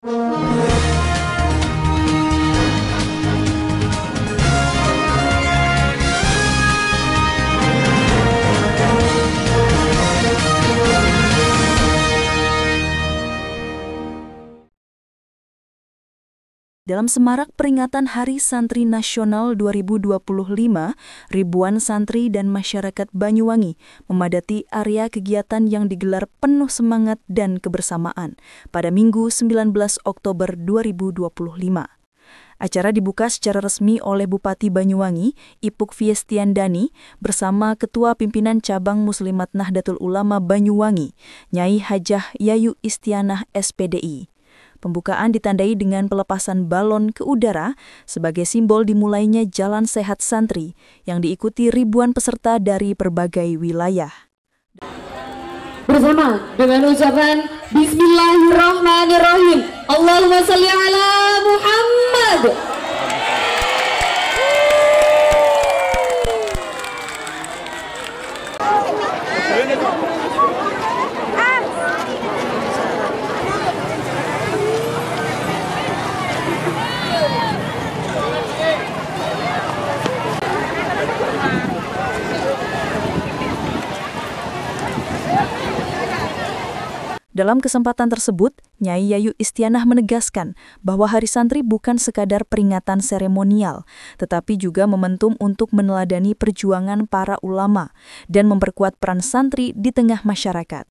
Dalam semarak peringatan Hari Santri Nasional 2025, ribuan santri dan masyarakat Banyuwangi memadati area kegiatan yang digelar penuh semangat dan kebersamaan pada Minggu 19 Oktober 2025. Acara dibuka secara resmi oleh Bupati Banyuwangi, Ipuk Fiestiandani, bersama Ketua Pimpinan Cabang Muslimat Nahdlatul Ulama Banyuwangi, Nyai Hajah Yayu Istianah SPDI. Pembukaan ditandai dengan pelepasan balon ke udara sebagai simbol dimulainya Jalan Sehat Santri yang diikuti ribuan peserta dari berbagai wilayah. Bersama dengan ucapan Bismillahirrahmanirrahim. Allahumma salli ala Muhammad. Dalam kesempatan tersebut, Nyai Yayu Istianah menegaskan bahwa Hari Santri bukan sekadar peringatan seremonial, tetapi juga momentum untuk meneladani perjuangan para ulama dan memperkuat peran santri di tengah masyarakat.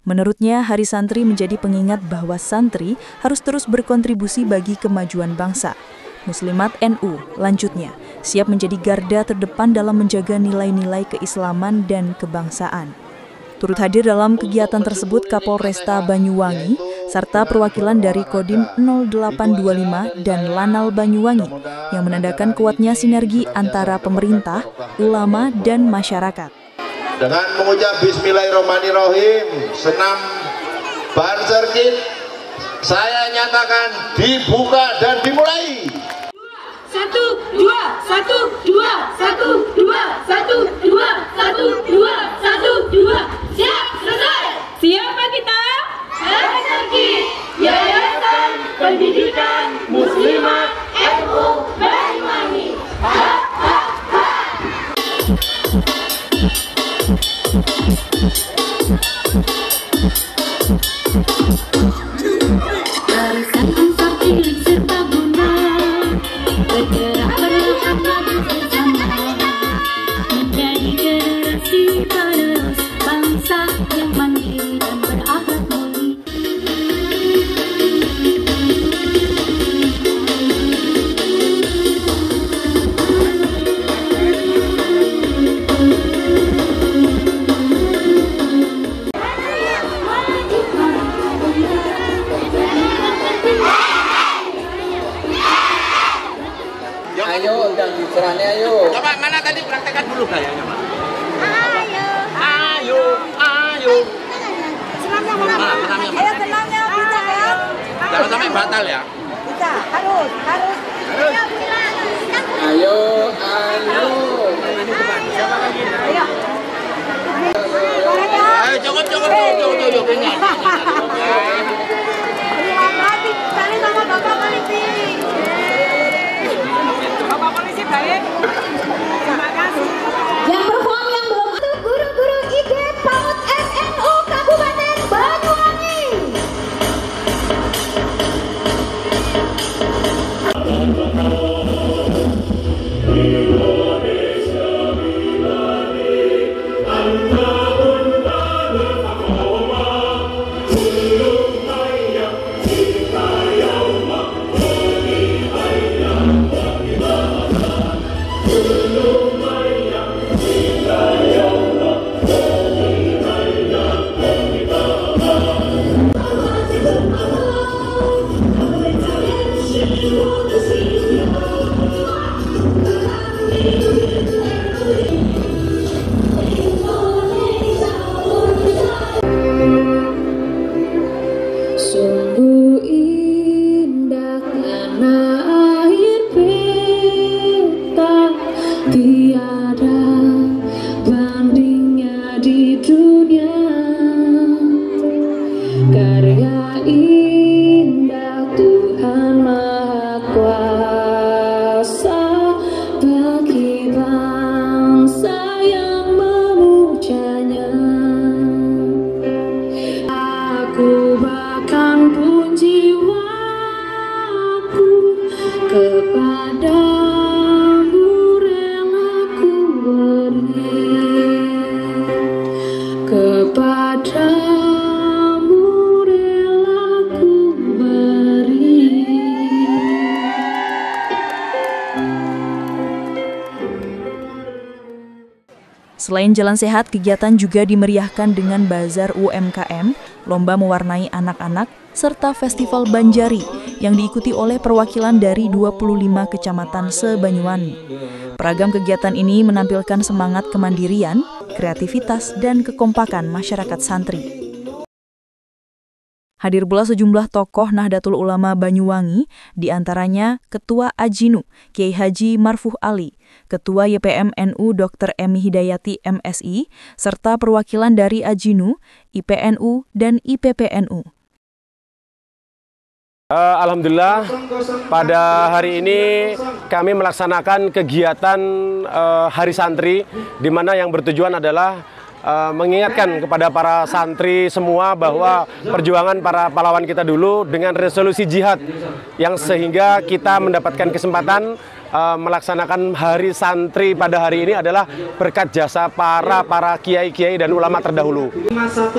Menurutnya, Hari Santri menjadi pengingat bahwa santri harus terus berkontribusi bagi kemajuan bangsa. Muslimat NU, lanjutnya, siap menjadi garda terdepan dalam menjaga nilai-nilai keislaman dan kebangsaan. Turut hadir dalam kegiatan tersebut Kapolresta Banyuwangi, serta perwakilan dari Kodim 0825 dan Lanal Banyuwangi, yang menandakan kuatnya sinergi antara pemerintah, ulama, dan masyarakat. Dengan mengucap Bismillahirrahmanirrahim, senam bar circuit saya nyatakan dibuka dan dimulai. 1, 2, 1, 2, 1, 2, 1, 2, 1, 2, 1, 2. Siap, selesai. Siapa kita? Energi Yayasan Pendidikan Muslimat NU Banyuwangi. Ayo, udah diserahnya ayo. Coba mana tadi praktekkan dulu kayaknya, Pak. Ayo. Ayo. Senamnya mana? Ayo senamnya bisa kan? Jangan sampai batal ya. Bisa, harus. Ayo. Ayo. Ayo cukup. Terima kasih sekali sama Bapak Polisi. Bapak Polisi baik. Terima kasih. Yang perform yang belum ada guru-guru IG PAUD MNU Kabupaten Banyuwangi. Selain Jalan Sehat, kegiatan juga dimeriahkan dengan bazar UMKM, lomba mewarnai anak-anak, serta festival Banjari yang diikuti oleh perwakilan dari 25 kecamatan se-Banyuwangi. Beragam kegiatan ini menampilkan semangat kemandirian, kreativitas, dan kekompakan masyarakat santri. Hadir pula sejumlah tokoh Nahdlatul Ulama Banyuwangi, diantaranya Ketua Ajinu, Kiai Haji Marfuh Ali, Ketua YPM NU Dr. Emi Hidayati MSI, serta perwakilan dari Ajinu, IPNU, dan IPPNU. Alhamdulillah, pada hari ini kami melaksanakan kegiatan Hari Santri, di mana yang bertujuan adalah mengingatkan kepada para santri semua bahwa perjuangan para pahlawan kita dulu dengan resolusi jihad yang sehingga kita mendapatkan kesempatan melaksanakan Hari Santri pada hari ini adalah berkat jasa para kiai-kiai dan ulama terdahulu.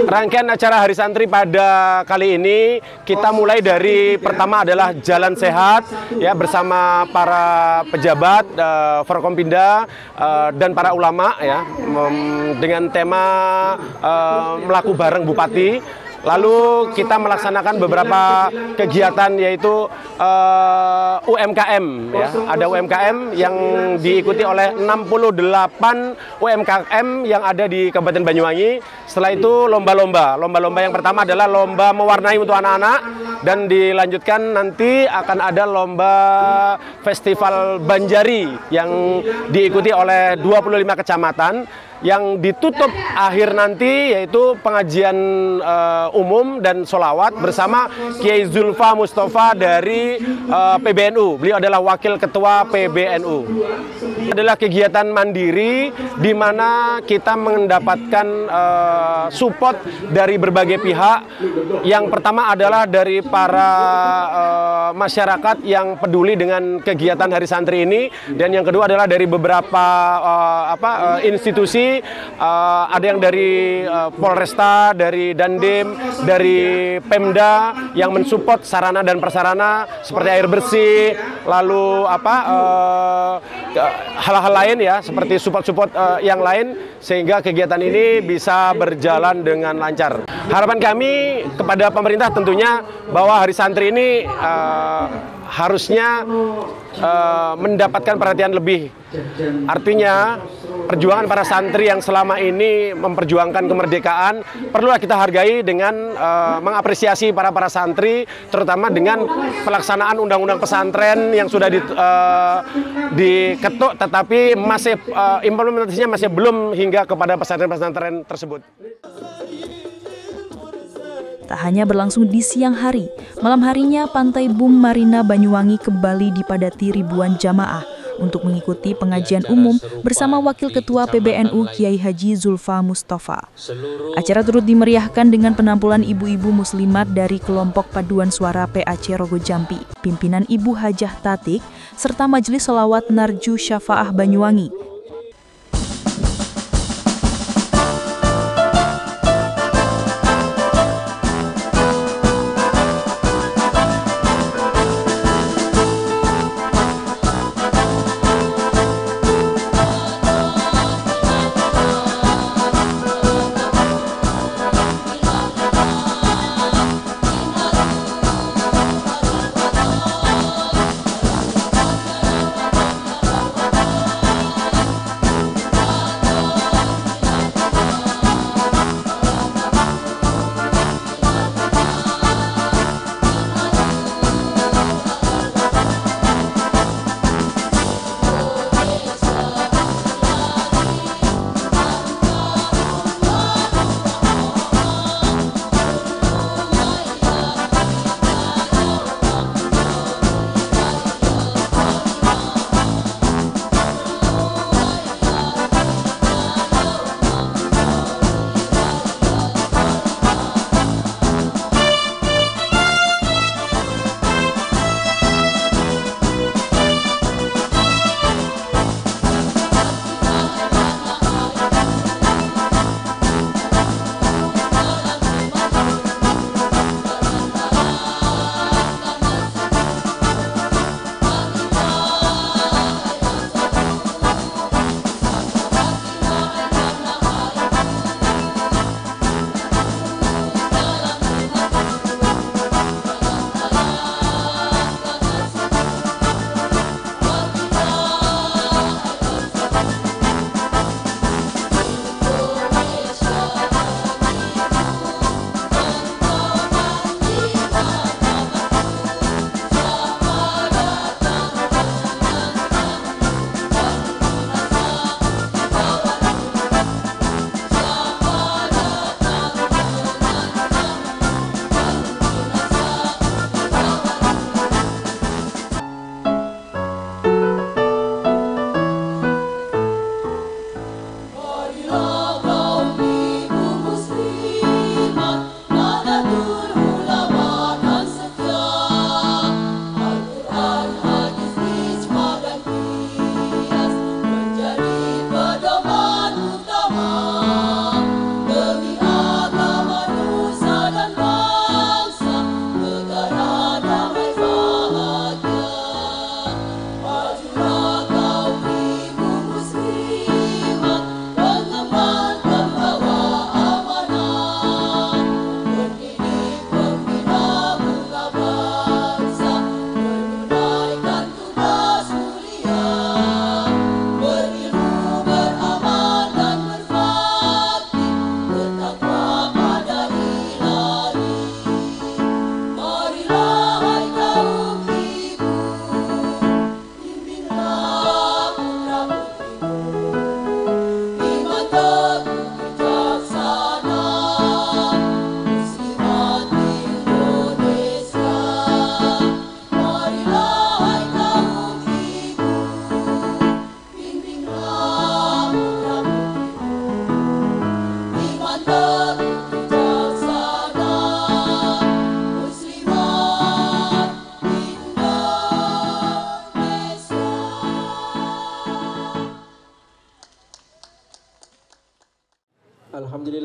Rangkaian acara Hari Santri pada kali ini kita mulai dari pertama adalah Jalan Sehat ya bersama para pejabat Forkompinda dan para ulama ya dengan tema melaku bareng Bupati. Lalu kita melaksanakan beberapa kegiatan yaitu UMKM ya. Ada UMKM yang diikuti oleh 68 UMKM yang ada di Kabupaten Banyuwangi. Setelah itu lomba-lomba. Lomba-lomba yang pertama adalah lomba mewarnai untuk anak-anak dan dilanjutkan nanti akan ada lomba festival Banjari yang diikuti oleh 25 kecamatan. Yang ditutup akhir nanti yaitu pengajian umum dan sholawat bersama Kiai Zulfa Mustafa dari PBNU. Beliau adalah wakil ketua PBNU. Adalah kegiatan mandiri di mana kita mendapatkan support dari berbagai pihak. Yang pertama adalah dari para masyarakat yang peduli dengan kegiatan Hari Santri ini, dan yang kedua adalah dari beberapa institusi. Ada yang dari Polresta, dari Dandim, dari Pemda yang mensupport sarana dan prasarana seperti air bersih, lalu hal-hal lain ya seperti support-support yang lain sehingga kegiatan ini bisa berjalan dengan lancar. Harapan kami kepada pemerintah tentunya bahwa Hari Santri ini harusnya mendapatkan perhatian lebih. Artinya perjuangan para santri yang selama ini memperjuangkan kemerdekaan perlulah kita hargai dengan mengapresiasi para santri, terutama dengan pelaksanaan undang-undang pesantren yang sudah diketuk, tetapi masih implementasinya masih belum hingga kepada pesantren-pesantren tersebut. Tak hanya berlangsung di siang hari, malam harinya Pantai Bum Marina Banyuwangi kembali dipadati ribuan jamaah untuk mengikuti pengajian umum bersama Wakil Ketua PBNU Kiai Haji Zulfa Mustafa. Acara turut dimeriahkan dengan penampilan ibu-ibu muslimat dari kelompok paduan suara PAC Rogo Jampi, pimpinan Ibu Hajah Tatik, serta Majelis Sholawat Narju Syafaah Banyuwangi.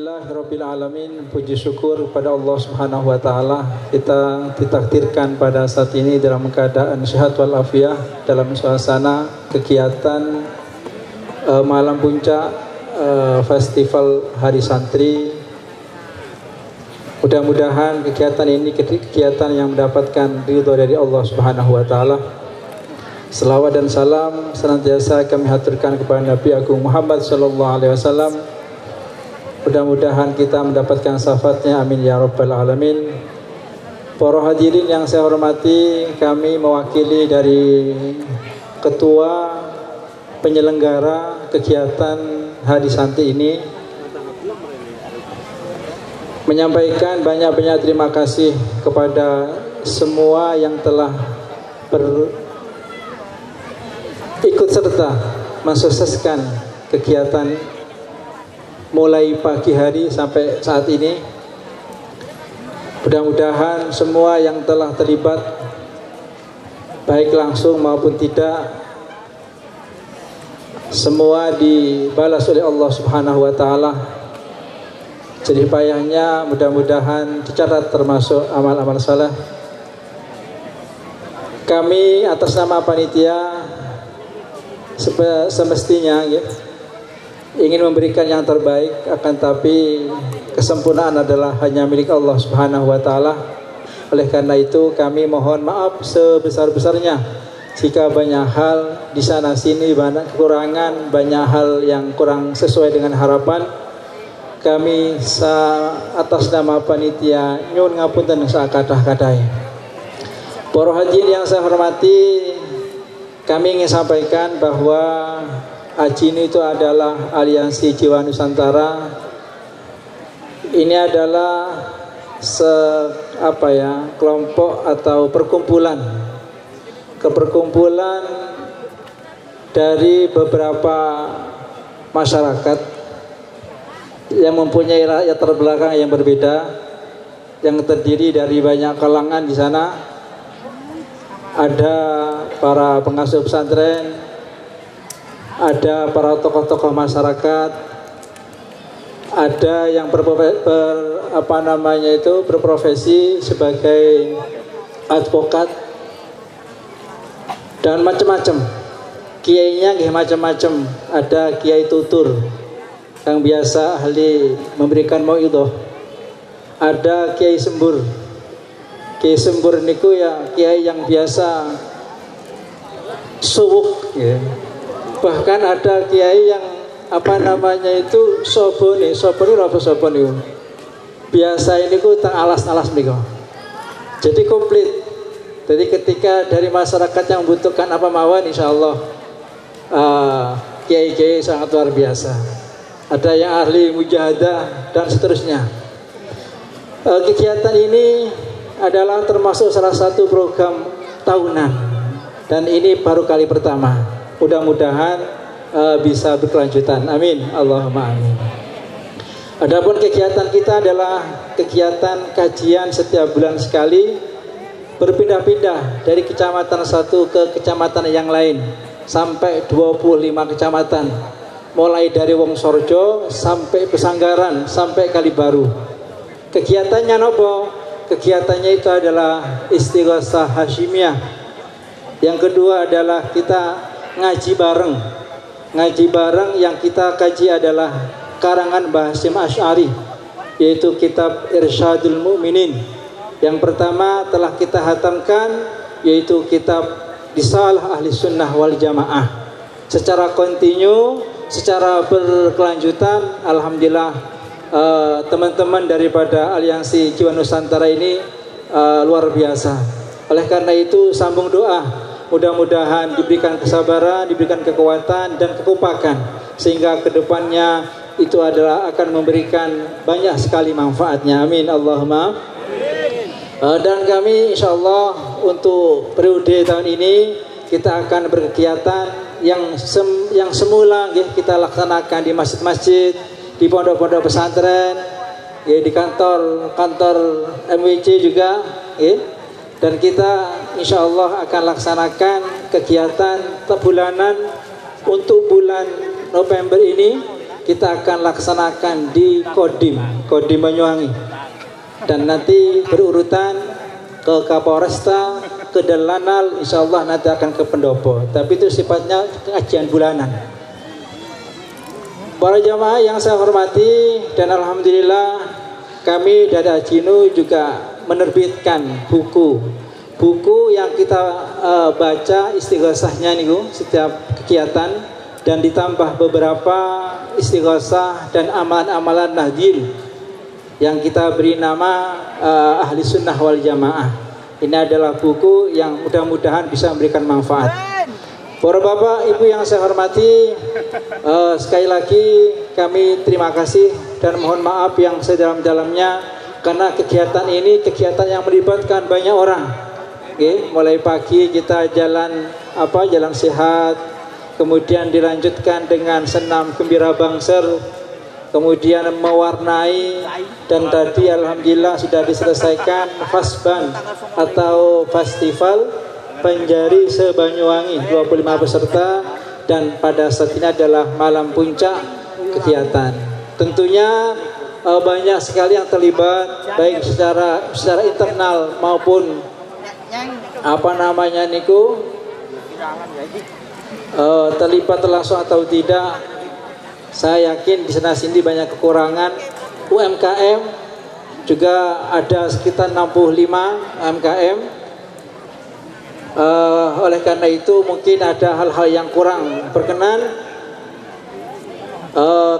Alhamdulillahirrabbilalamin. Puji syukur kepada Allah Subhanahu wa Ta'ala, kita ditakdirkan pada saat ini dalam keadaan sehat walafiat dalam suasana kegiatan malam puncak festival Hari Santri. Mudah-mudahan kegiatan ini kegiatan yang mendapatkan ridho dari Allah Subhanahu wa Ta'ala. Selawat dan salam senantiasa kami haturkan kepada Nabi Agung Muhammad sallallahu alaihi wasallam. Mudah-mudahan kita mendapatkan syafaatnya, amin ya rabbal alamin. Para hadirin yang saya hormati, kami mewakili dari ketua penyelenggara kegiatan Hari Santri ini menyampaikan banyak-banyak terima kasih kepada semua yang telah ikut serta mensukseskan kegiatan mulai pagi hari sampai saat ini. Mudah-mudahan semua yang telah terlibat baik langsung maupun tidak, semua dibalas oleh Allah Subhanahu wa Ta'ala. Jerih payahnya mudah-mudahan dicatat termasuk amal-amal saleh. Kami atas nama panitia semestinya ya, ingin memberikan yang terbaik, akan tapi kesempurnaan adalah hanya milik Allah Subhanahu wa Ta'ala. Oleh karena itu kami mohon maaf sebesar-besarnya jika banyak hal di sana sini banyak kekurangan, banyak hal yang kurang sesuai dengan harapan. Kami atas nama panitia nyuwun ngapunten sakadah-kadai. Para hadirin yang saya hormati, kami ingin sampaikan bahwa AJIN itu adalah Aliansi Jiwa Nusantara. Ini adalah kelompok atau perkumpulan dari beberapa masyarakat yang mempunyai latar belakang yang berbeda, yang terdiri dari banyak kalangan di sana. Ada para pengasuh pesantren, ada para tokoh-tokoh masyarakat, ada yang berprofesi sebagai advokat, dan macam-macam. Kiainya macam-macam. Ada kiai tutur yang biasa ahli memberikan mauidhah. Ada kiai sembur. Kiai sembur niku ya kiai yang biasa suwuk ya. Bahkan ada kiai yang soboni biasa ini ku tang alas-alas niku. Jadi komplit. Jadi ketika dari masyarakat yang membutuhkan apa mawon, insyaallah kiai-kiai sangat luar biasa. Ada yang ahli mujahadah dan seterusnya. Kegiatan ini adalah termasuk salah satu program tahunan, dan ini baru kali pertama. Mudah-mudahan bisa berkelanjutan. Amin. Allahumma amin. Adapun kegiatan kita adalah kegiatan kajian setiap bulan sekali, berpindah-pindah dari kecamatan satu ke kecamatan yang lain sampai 25 kecamatan, mulai dari Wongsorjo sampai Pesanggaran sampai Kalibaru. Kegiatannya nopo? Kegiatannya itu adalah Istighosah Hasyimiyah. Yang kedua adalah kita ngaji bareng. Ngaji bareng yang kita kaji adalah karangan Mbah Hasyim Asy'ari, yaitu kitab Irsyadul Mu'minin. Yang pertama telah kita hatamkan, yaitu kitab Risalah Ahli Sunnah wal Jamaah. Secara kontinu, secara berkelanjutan, alhamdulillah teman-teman daripada Aliansi Jiwa Nusantara ini luar biasa. Oleh karena itu sambung doa, mudah-mudahan diberikan kesabaran, diberikan kekuatan dan kekompakan, sehingga kedepannya itu adalah akan memberikan banyak sekali manfaatnya. Amin. Allahumma. Dan kami insya Allah untuk periode tahun ini kita akan berkegiatan yang semula kita laksanakan di masjid-masjid, di pondok-pondok pesantren, di kantor MWC juga, dan kita insya Allah akan laksanakan kegiatan bulanan untuk bulan November ini kita akan laksanakan di Kodim Banyuwangi, dan nanti berurutan ke Kapolresta, ke Lanal, insya Allah nanti akan ke Pendopo, tapi itu sifatnya kajian bulanan. Para jamaah yang saya hormati, dan alhamdulillah kami dari Ajinu juga menerbitkan buku yang kita baca istighosahnya nih setiap kegiatan, dan ditambah beberapa istighosah dan amalan-amalan nahdin yang kita beri nama Ahli Sunnah wal Jamaah. Ini adalah buku yang mudah-mudahan bisa memberikan manfaat. Para bapak ibu yang saya hormati, sekali lagi kami terima kasih dan mohon maaf yang sedalam-dalamnya, karena kegiatan ini kegiatan yang melibatkan banyak orang. Mulai pagi kita jalan sehat, kemudian dilanjutkan dengan senam gembira bangsir, kemudian mewarnai, dan tadi alhamdulillah sudah diselesaikan Fasban atau festival penjari se-Banyuwangi, 25 peserta, dan pada saat ini adalah malam puncak kegiatan. Tentunya banyak sekali yang terlibat, baik secara internal maupun terlibat langsung atau tidak. Saya yakin di sana sini banyak kekurangan. UMKM juga ada sekitar 65 UMKM. Oleh karena itu mungkin ada hal-hal yang kurang berkenan.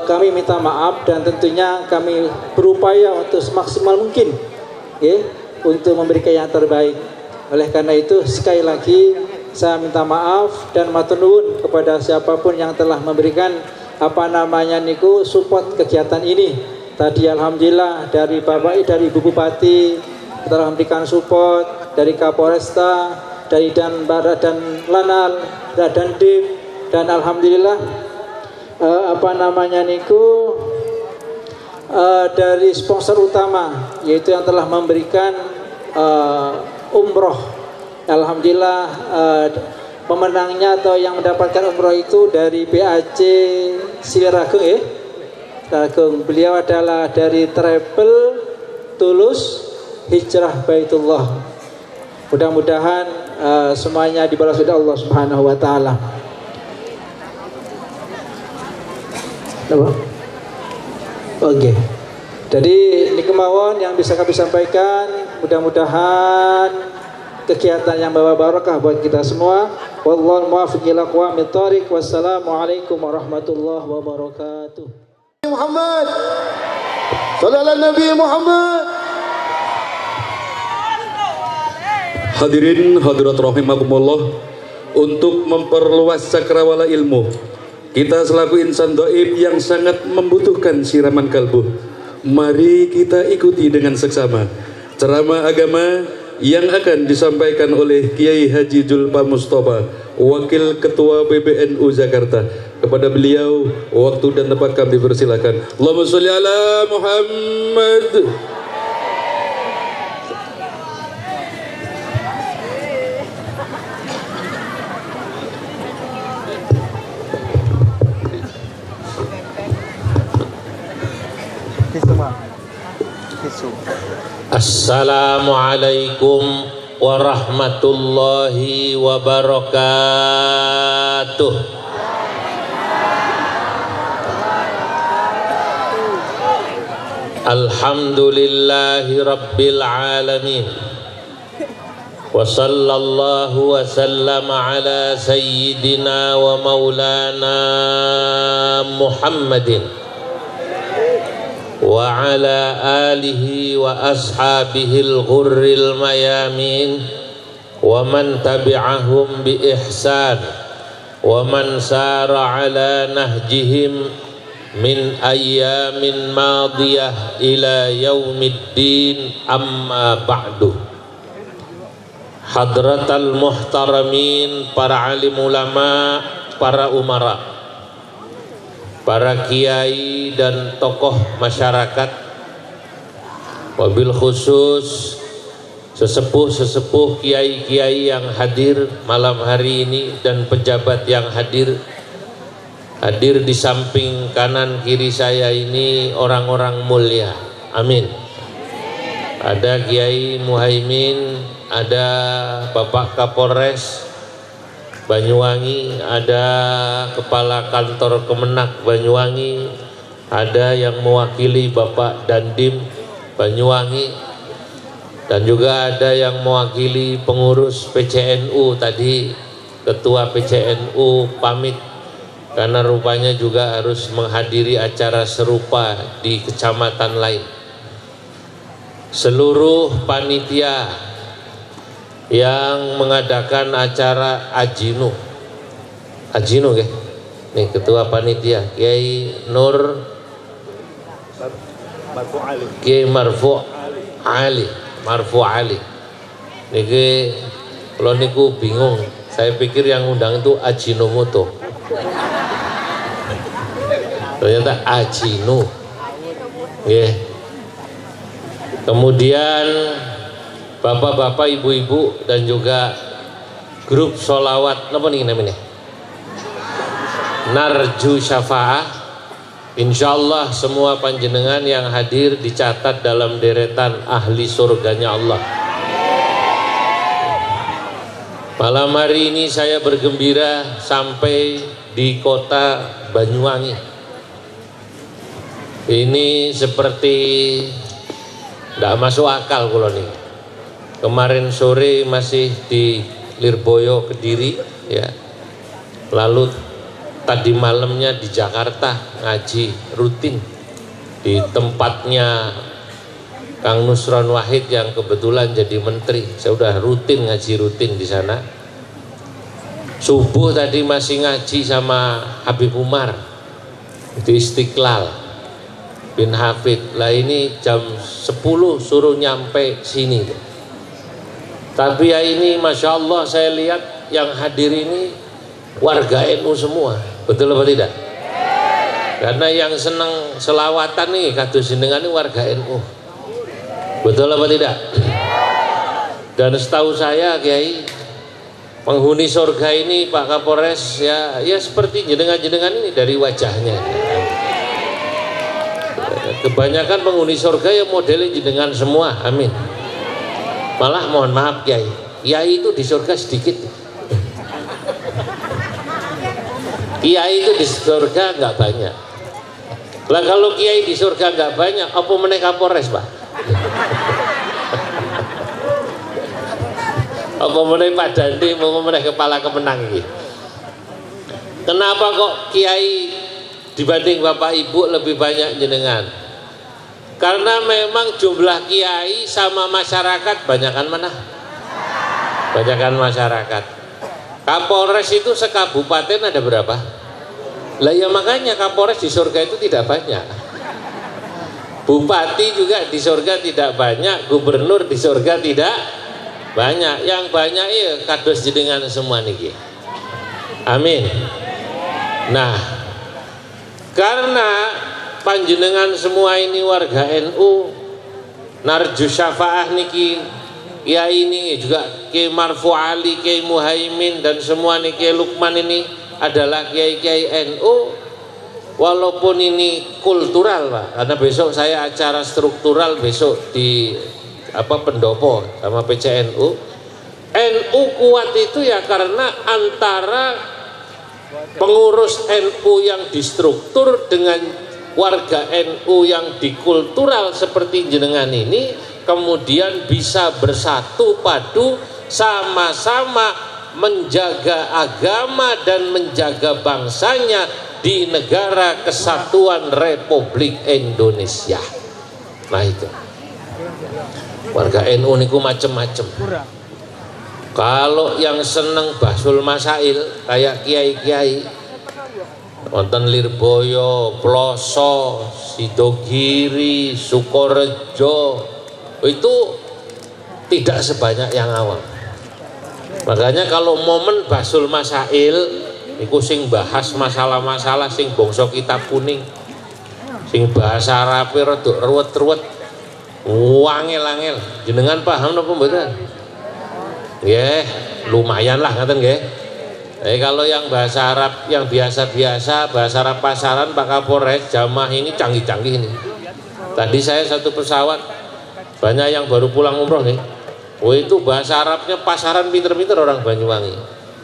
Kami minta maaf, dan tentunya kami berupaya untuk semaksimal mungkin untuk memberikan yang terbaik. Oleh karena itu sekali lagi saya minta maaf dan matur nuwun kepada siapapun yang telah memberikan support kegiatan ini. Tadi alhamdulillah dari Ibu Bupati telah memberikan support, dari Kapolresta, dari dan Lanal, dan Dim, dan alhamdulillah dari sponsor utama, yaitu yang telah memberikan umroh. Alhamdulillah pemenangnya atau yang mendapatkan umroh itu dari PAC Siliragung Ragung. Beliau adalah dari Travel Tulus Hijrah Baitullah. Mudah-mudahan semuanya dibalas oleh Allah Subhanahu wa taala. Oke. Jadi ini kemauan yang bisa kami sampaikan. Mudah-mudahan kegiatan yang bawa barakah buat kita semua. Wallahu muwaffiq ila aqwamit thoriq. Wassalamualaikum warahmatullahi wabarakatuh. Muhammad sallallahu Nabi Muhammad. Hadirin hadirat rahimakumullah, untuk memperluas cakrawala ilmu, kita selaku insan dhaif yang sangat membutuhkan siraman kalbu, mari kita ikuti dengan seksama ceramah agama yang akan disampaikan oleh Kiai Haji Julpa Mustafa, Wakil Ketua PBNU Jakarta. Kepada beliau waktu dan tempat kami persilakan. Allahumma sholli ala Muhammad. Assalamualaikum warahmatullahi wabarakatuh. Alhamdulillahi rabbil alamin. Wa sallallahu wa sallama ala sayyidina wa maulana Muhammadin wa ala alihi wa ashabihil ghurril mayamin wa man tabi'ahum bi ihsan wa man sara ala nahjihim min ayyamin madiyah ila yaumiddin, amma ba'du. Hadratal muhtaramin, para alim ulama, para umara, para kiai dan tokoh masyarakat, wabil khusus sesepuh-sesepuh kiai-kiai yang hadir malam hari ini dan pejabat yang hadir, Hadir di samping kanan kiri saya ini orang-orang mulia. Amin. Ada Kiai Muhaimin, ada Bapak Kapolres Banyuwangi, ada Kepala Kantor Kemenak Banyuwangi, ada yang mewakili Bapak Dandim Banyuwangi, dan juga ada yang mewakili pengurus PCNU tadi. Ketua PCNU pamit karena rupanya juga harus menghadiri acara serupa di kecamatan lain. Seluruh panitia yang mengadakan acara Ajinu ya, nih ketua panitia Kiai Nur Kiai Marfu Ali niki kalau niku bingung, saya pikir yang undang itu Ajinomoto, ternyata Ajinu ya. Kemudian bapak-bapak, ibu-ibu, dan juga grup sholawat apa nih namanya, Narju Syafa'ah. Insyaallah semua panjenengan yang hadir dicatat dalam deretan ahli surganya Allah. Malam hari ini saya bergembira sampai di kota Banyuwangi. Ini seperti tidak masuk akal kalau nih. Kemarin sore masih di Lirboyo Kediri ya. Lalu tadi malamnya di Jakarta ngaji rutin di tempatnya Kang Nusron Wahid yang kebetulan jadi menteri. Saya udah rutin ngaji rutin di sana. Subuh tadi masih ngaji sama Habib Umar di Istiqlal bin Hafid. Lah ini jam 10 suruh nyampe sini. Tapi ya ini Masya Allah, saya lihat yang hadir ini warga NU semua. Betul apa tidak? Karena yang senang selawatan nih kados jenengan ini warga NU. Betul apa tidak? Dan setahu saya Kiai, penghuni surga ini Pak Kapolres ya seperti jenengan-jenengan ini dari wajahnya. Kebanyakan penghuni surga ya modelnya jenengan semua, amin. Malah mohon maaf Kiai itu di surga sedikit. Kiai itu di surga nggak banyak. Lah kalau Kiai di surga nggak banyak, apa meneh Kapolres Pak? Apa meneh Pak Dandi, apa meneh Kepala Kemenang ini? Kenapa kok Kiai dibanding Bapak Ibu lebih banyak jenengan? Karena memang jumlah kiai sama masyarakat banyakan mana? Banyakan masyarakat. Kapolres itu sekabupaten ada berapa? Lah ya makanya Kapolres di surga itu tidak banyak. Bupati juga di surga tidak banyak, gubernur di surga tidak banyak. Yang banyak ya kados jenengan semua niki. Amin. Nah, karena panjenengan semua ini warga NU, Narju Syafa'ah niki, ya ini juga Kiai Marfu Ali, Kiai Muhaimin, dan semua niki Kiai Lukman ini adalah kiai-kiai NU. Walaupun ini kultural Pak, karena besok saya acara struktural besok di Pendopo sama PCNU. NU kuat itu ya karena antara pengurus NU yang di struktur dengan warga NU yang di kultural seperti jenengan ini kemudian bisa bersatu padu sama-sama menjaga agama dan menjaga bangsanya di negara kesatuan Republik Indonesia. Nah itu warga NU niku macem-macem. Kalau yang seneng bahsul masail kayak kiai-kiai wonten Lirboyo, Ploso, Sidogiri, Sukorejo, itu tidak sebanyak yang awam. Makanya kalau momen bahsul masail niku sing bahas masalah-masalah sing bangsa kitab kuning, sing bahasa Arab rada ruwet-ruwet, wangel-angel. Jenengan paham napa mboten? Nggih, lumayan lah ngaten nggih. Kalau yang bahasa Arab yang biasa-biasa, bahasa Arab pasaran, Pak Kapolres, jamaah ini canggih-canggih ini. Tadi saya satu pesawat, banyak yang baru pulang umroh nih. Oh itu bahasa Arabnya pasaran pinter-pinter orang Banyuwangi.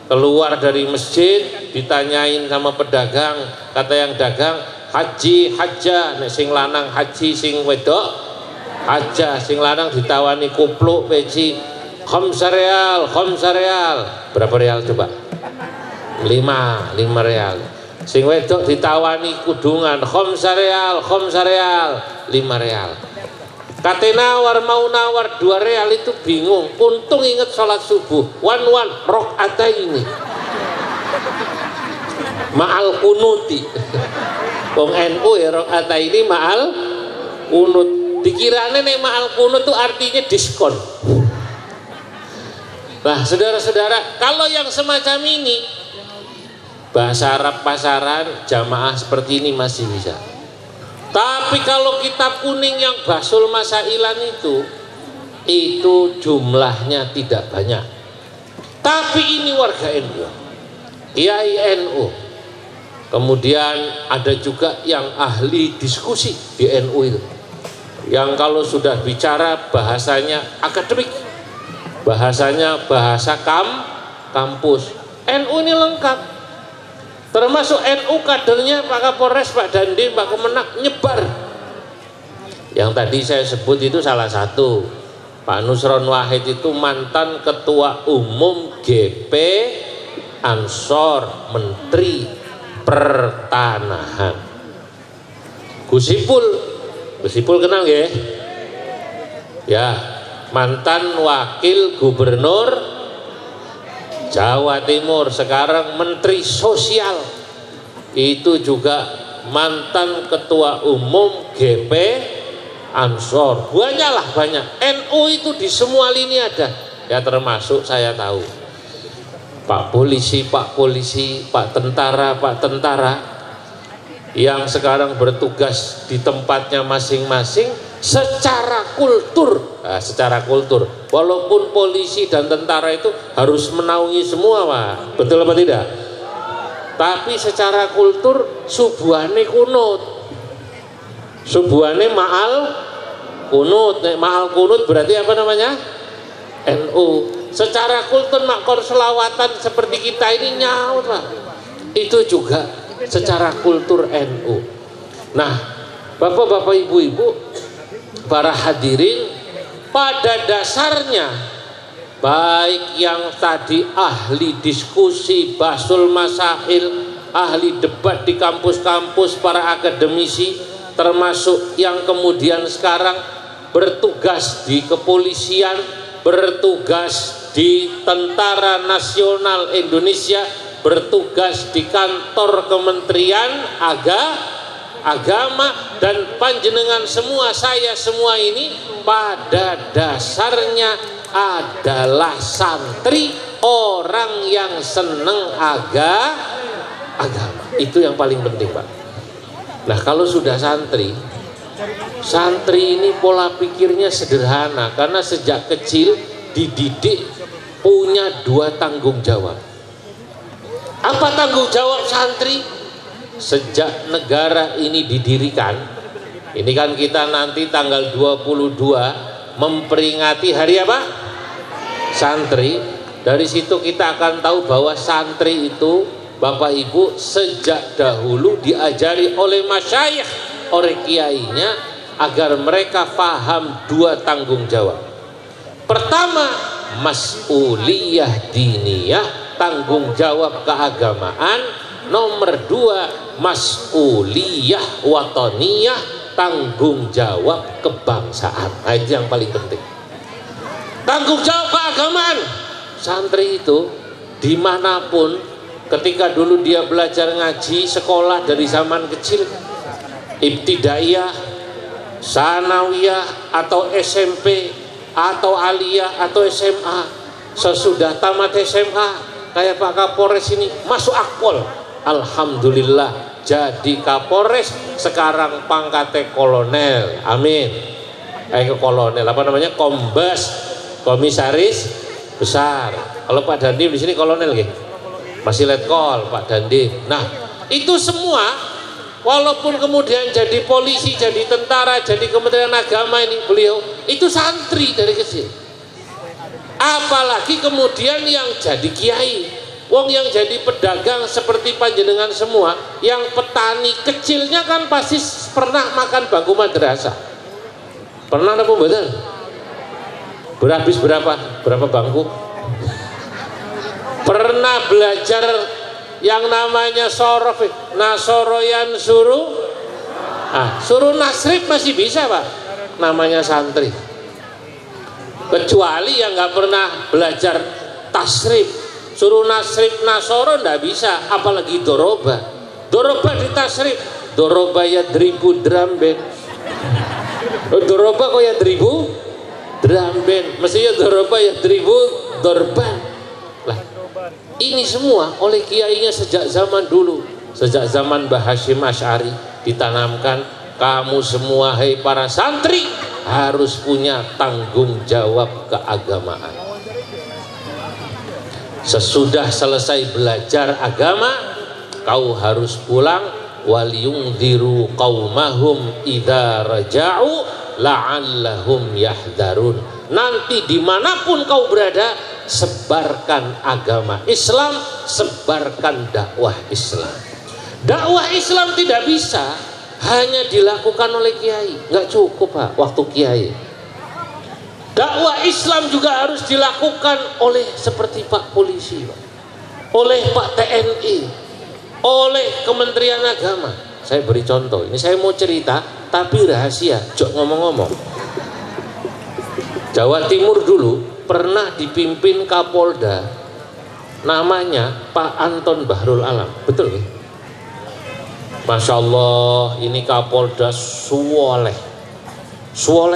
Keluar dari masjid, ditanyain sama pedagang, kata yang dagang, haji, hajjah, nek sing lanang haji, sing wedok hajjah, sing lanang ditawani kupluk, peci, khamsa real. Berapa real coba? 5 real. Sing wedok ditawani kudungan, khamsa real, 5 real. Kate nawar mau nawar 2 real itu bingung. Untung inget sholat subuh. Wan rok'ata ini. Ma'al kunuti. Wong NU ya rok'ata ini ma'al kunut. Dikirane nek ma'al kunut itu artinya diskon. Nah, saudara-saudara, kalau yang semacam ini bahasa Arab pasaran jamaah seperti ini masih bisa. Tapi kalau kitab kuning yang Basul Masailan itu jumlahnya tidak banyak. Tapi ini warga NU, Kiai NU. Kemudian ada juga yang ahli diskusi di NU itu, yang kalau sudah bicara bahasanya akademik, bahasanya bahasa kampus. NU ini lengkap. Termasuk NU kadernya Pak Kapolres, Pak Dandim, Pak Kemenak nyebar. Yang tadi saya sebut itu salah satu. Pak Nusron Wahid itu mantan Ketua Umum GP Ansor, Menteri Pertanahan. Gus Ipul kenal nggih? Ya, mantan Wakil Gubernur Jawa Timur, sekarang Menteri Sosial. Itu juga mantan Ketua Umum GP Ansor. Banyak. NU itu di semua lini ada. Ya termasuk saya tahu Pak polisi, Pak tentara yang sekarang bertugas di tempatnya masing-masing secara kultur. Nah, secara kultur, walaupun polisi dan tentara itu harus menaungi semua, Pak, betul apa tidak? Tapi secara kultur subuhane kunut, subuhane ma'al kunut. Ma'al kunut berarti apa namanya? NU. Secara kultur makor selawatan seperti kita ini nyaut, Pak. Itu juga secara kultur NU. Nah, Bapak-bapak, Ibu-ibu, para hadirin, pada dasarnya baik yang tadi ahli diskusi, Basul Masail, ahli debat di kampus-kampus, para akademisi, termasuk yang kemudian sekarang bertugas di kepolisian, bertugas di Tentara Nasional Indonesia, bertugas di kantor Kementerian Agama, dan panjenengan semua, saya semua ini pada dasarnya adalah santri, orang yang seneng agama. Itu yang paling penting, Pak. Nah, kalau sudah santri ini pola pikirnya sederhana, karena sejak kecil dididik punya 2 tanggung jawab. Apa tanggung jawab santri? Sejak negara ini didirikan, ini kan kita nanti tanggal 22 memperingati hari apa? Santri. Dari situ kita akan tahu bahwa santri itu, Bapak Ibu, sejak dahulu diajari oleh masyayikh, oleh kiainya, agar mereka paham 2 tanggung jawab. Pertama, mas'uliyah diniyah, tanggung jawab keagamaan. Nomor 2, mas'uliyah watoniyah, tanggung jawab kebangsaan. Nah, itu yang paling penting. Tanggung jawab keagamaan. Santri itu dimanapun, ketika dulu dia belajar ngaji sekolah dari zaman kecil, ibtidaiyah, sanawiyah, atau SMP, atau aliyah, atau SMA, sesudah tamat SMA kayak Pak Kapolres ini masuk akpol. Alhamdulillah jadi Kapolres, sekarang pangkatnya kolonel. Amin. Kolonel apa namanya? Kombes, komisaris besar. Kalau Pak Dandim di sini kolonel nggih? masih letkol Pak Dandi. Nah itu semua walaupun kemudian jadi polisi, jadi tentara, jadi Kementerian Agama, ini beliau itu santri dari kecil. Apalagi kemudian yang jadi kiai, wong yang jadi pedagang seperti panjenengan semua, yang petani kecilnya kan pasti pernah makan bangku madrasah. Pernah apa betul? Berhabis berapa bangku? Pernah belajar yang namanya sorof, nasoroyan suruh, suruh nasrib masih bisa Pak, namanya santri. Kecuali yang nggak pernah belajar tasrib, suruh nasrib nasoro nggak bisa, apalagi doroba. Doroba di tasrib, doroba ya dribu drum band. Doroba kok ya dribu drum band, mestinya doroba ya dribu dorban. Lah, ini semua oleh kiainya sejak zaman dulu, sejak zaman Mbah Hasyim Asy'ari ditanamkan, kamu semua hai para santri harus punya tanggung jawab keagamaan. Sesudah selesai belajar agama, kau harus pulang, waliyungdiru qaumahum idza raja'u la'allahum yahdharun. Nanti dimanapun kau berada, sebarkan agama Islam, sebarkan dakwah Islam. Dakwah Islam tidak bisa hanya dilakukan oleh kiai, nggak cukup Pak waktu kiai. Dakwah Islam juga harus dilakukan oleh seperti Pak Polisi, Pak, oleh Pak TNI, oleh Kementerian Agama. Saya beri contoh, ini saya mau cerita tapi rahasia, jok ngomong-ngomong. Jawa Timur dulu pernah dipimpin Kapolda namanya Pak Anton Bahrul Alam, betul ya? Masya Allah, ini Kapolda soleh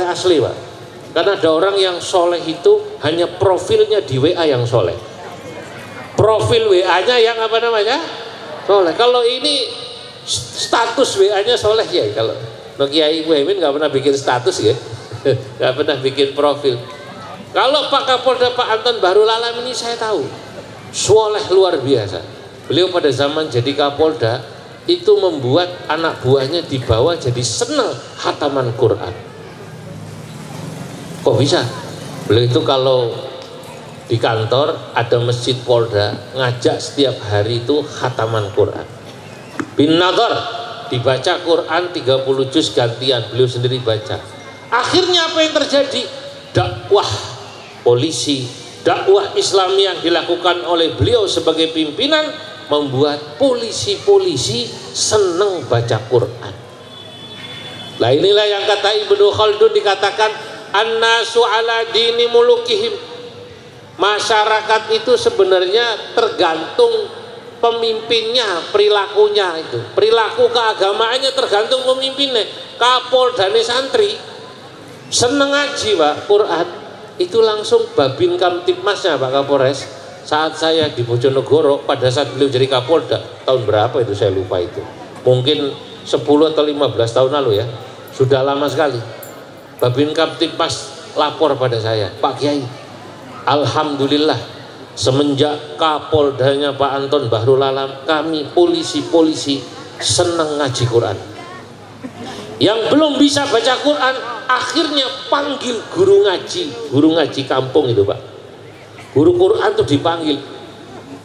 asli Pak. Karena ada orang yang soleh itu hanya profilnya di WA yang soleh, profil WA-nya yang apa namanya soleh. Kalau ini status WA-nya soleh ya. Kalau Kiai Muhaimin nggak pernah bikin status ya, nggak pernah bikin profil. Kalau Pak Kapolda Pak Anton Bahrul Alam ini saya tahu soleh luar biasa. Beliau pada zaman jadi Kapolda itu membuat anak buahnya di bawah jadi senang khataman Quran. Kok bisa? Beliau itu kalau di kantor ada masjid Polda, ngajak setiap hari itu khataman Quran. Bin Nadhar dibaca Quran 30 juz gantian, beliau sendiri baca. Akhirnya apa yang terjadi? Dakwah polisi, dakwah Islam yang dilakukan oleh beliau sebagai pimpinan membuat polisi-polisi senang baca Quran. Nah inilah yang kata Ibnu Khaldun dikatakan annasu ala dini mulukihim. Masyarakat itu sebenarnya tergantung pemimpinnya, perilakunya itu. Perilaku keagamaannya tergantung pemimpinnya. Kapoldane santri seneng ngaji Pak Quran, itu langsung Babin Kamtibmasnya Pak Kapolres. Saat saya di Bojonegoro pada saat beliau jadi Kapolda, tahun berapa itu saya lupa itu, mungkin 10 atau 15 tahun lalu ya, sudah lama sekali. Babin Kamtibmas lapor pada saya, Pak Kiai, alhamdulillah semenjak Kapoldanya Pak Anton Bahrul Alam, kami polisi-polisi senang ngaji Quran. Yang belum bisa baca Quran akhirnya panggil guru ngaji kampung itu Pak. Guru Quran itu dipanggil.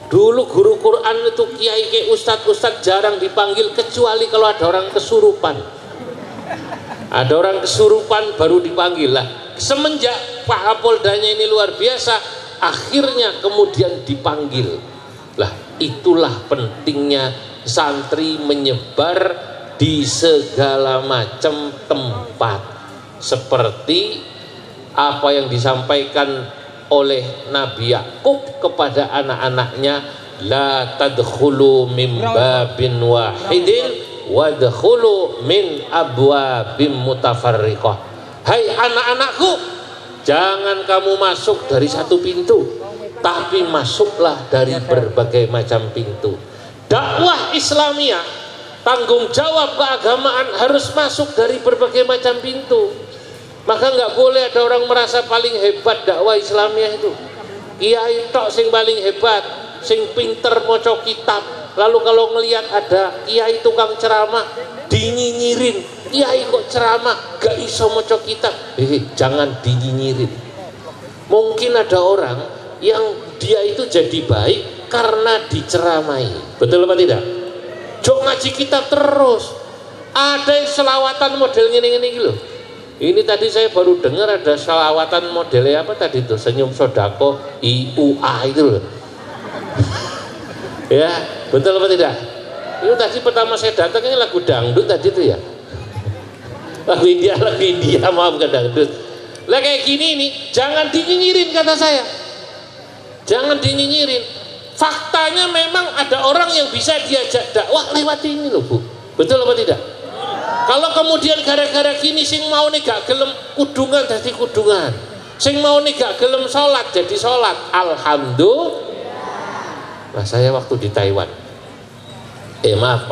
Dulu guru Quran itu kiai ustadz jarang dipanggil kecuali kalau ada orang kesurupan. Ada orang kesurupan baru dipanggil lah. Semenjak Pak Kapoldanya ini luar biasa, akhirnya kemudian dipanggil. Lah itulah pentingnya santri menyebar di segala macam tempat, seperti apa yang disampaikan oleh Nabi Yakub kepada anak-anaknya, la tadkhulu min babin wahidin wadkhulu min abwabim mutafarriqah. Hai anak-anakku, jangan kamu masuk dari satu pintu, tapi masuklah dari berbagai macam pintu. Dakwah Islamiyah, tanggung jawab keagamaan harus masuk dari berbagai macam pintu. Maka nggak boleh ada orang merasa paling hebat dakwah Islamiyah itu. Kiai tok sing paling hebat, sing pinter maca kitab, lalu kalau ngelihat ada kiai tukang ceramah dinyinyirin, kiai kok ceramah gak iso maca kitab, jangan dinyinyirin. Mungkin ada orang yang dia itu jadi baik karena diceramai, betul apa tidak? Jok ngaji kitab terus, ada selawatan model gini-gini gitu. Ini tadi saya baru dengar ada selawatan modelnya apa tadi itu, senyum sodako IUA itu loh. Ya, betul apa tidak? Itu tadi pertama saya datang ini lagu dangdut tadi itu ya. Lagu India, maaf bukan dangdut. Lah kayak gini nih, jangan dinyinyirin kata saya. Jangan dinyinyirin. Faktanya memang ada orang yang bisa diajak dakwah lewat ini loh, Bu. Betul apa tidak? Kalau kemudian gara-gara gini sing mau nih gak gelem kudungan jadi kudungan, sing mau nih gak gelem sholat jadi sholat. Alhamdulillah. Nah, saya waktu di Taiwan,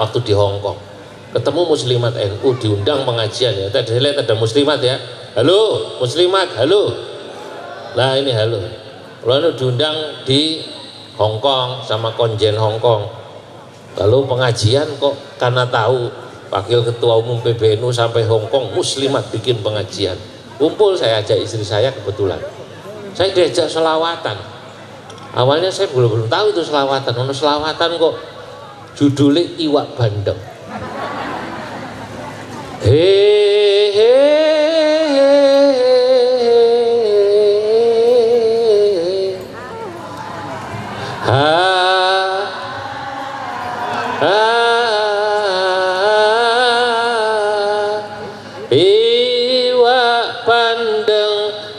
waktu di Hong Kong, ketemu muslimat NU diundang pengajian ya. Tadi lihat ada muslimat ya. Halo muslimat, halo. Nah ini halo. Lalu diundang di Hong Kong sama konjen Hong Kong. Lalu pengajian kok karena tahu Wakil Ketua Umum PBNU sampai Hong Kong muslimat bikin pengajian. Kumpul, saya ajak istri saya kebetulan. Saya diajak selawatan. Awalnya saya belum tahu itu selawatan. Ono selawatan kok judulnya Iwak Bandeng.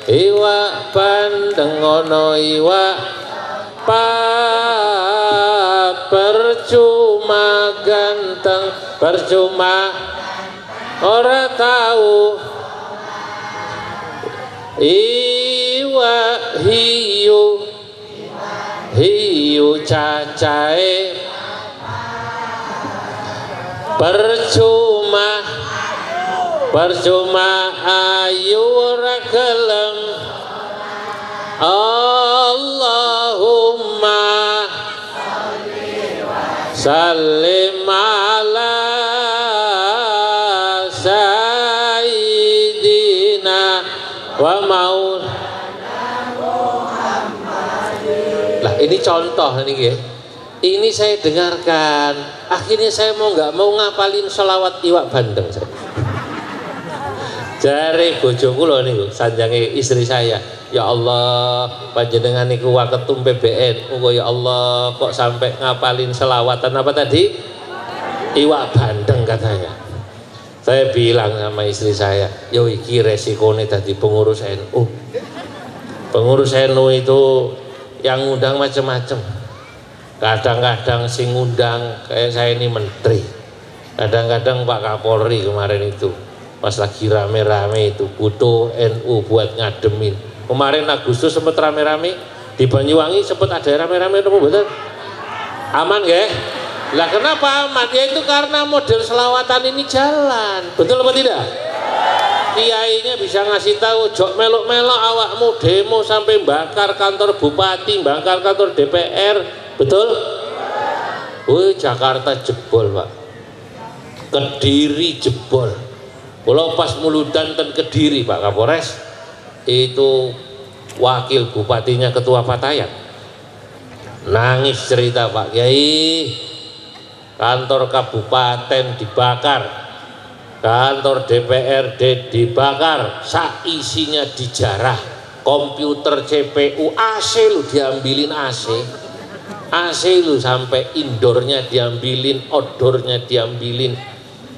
Iwak bandeng ono iwak percuma ganteng, percuma ora tahu. Iwak hiu cacae percuma ayu ora gelem. Allahumma sallim ala sayyidina wa maulana Muhammadin. Lah ini contoh nih ya. Ini saya dengarkan, akhirnya saya nggak mau ngapalin selawat Iwak Bandeng. Jare bojoku lho niku, sanjange istri saya. Ya Allah, panjenengan niku waketum PBN. Ya Allah, kok sampai ngapalin selawatan apa tadi? Iwak bandeng katanya. Saya bilang sama istri saya, yo iki resikone dadi pengurus NU. Pengurus NU itu yang ngundang macam-macam. Kadang-kadang sing ngundang kayak saya ini menteri. Kadang-kadang Pak Kapolri kemarin itu. Pas lagi rame-rame itu butuh NU buat ngademin. Kemarin Agustus sempat rame-rame di Banyuwangi, sempat ada rame-rame, betul? Aman gak? Lah kenapa aman? Ya itu karena model selawatan ini jalan, betul apa tidak? Kiainya bisa ngasih tahu, jok melok-melok awakmu demo sampai bakar kantor bupati, bakar kantor DPR, betul? Wih, Jakarta jebol Pak, Kediri jebol. Kalau pas muludan ten Kediri Pak Kapolres itu wakil bupatinya ketua Patayan nangis cerita, Pak Kiai, kantor kabupaten dibakar, kantor DPRD dibakar, sak isinya dijarah, komputer CPU AC lu diambilin, AC lu sampai indoornya diambilin, outdoornya diambilin.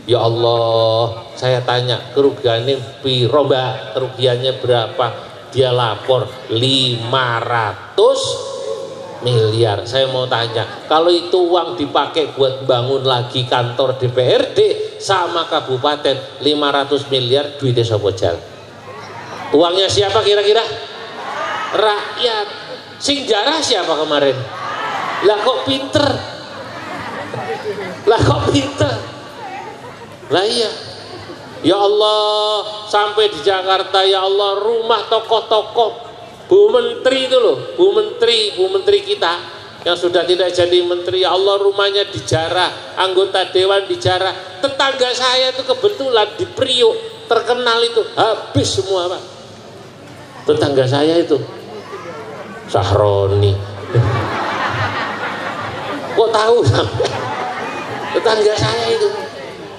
Ya Allah, saya tanya kerugiannya piro Mbak, kerugiannya berapa? Dia lapor 500 miliar. Saya mau tanya, kalau itu uang dipakai buat bangun lagi kantor DPRD sama kabupaten, 500 miliar duitnya sapa jal? Uangnya siapa kira-kira? Rakyat. Sing jarah siapa kemarin? Lah kok pinter? Lah iya. Ya Allah, sampai di Jakarta ya Allah, rumah tokoh-tokoh, Bu Menteri itu loh, Bu Menteri kita yang sudah tidak jadi menteri, ya Allah rumahnya dijarah, anggota dewan dijarah. Tetangga saya itu kebetulan di Priok terkenal itu, habis semua Pak. Tetangga saya itu Sahroni. Kok tahu sampai tetangga saya itu?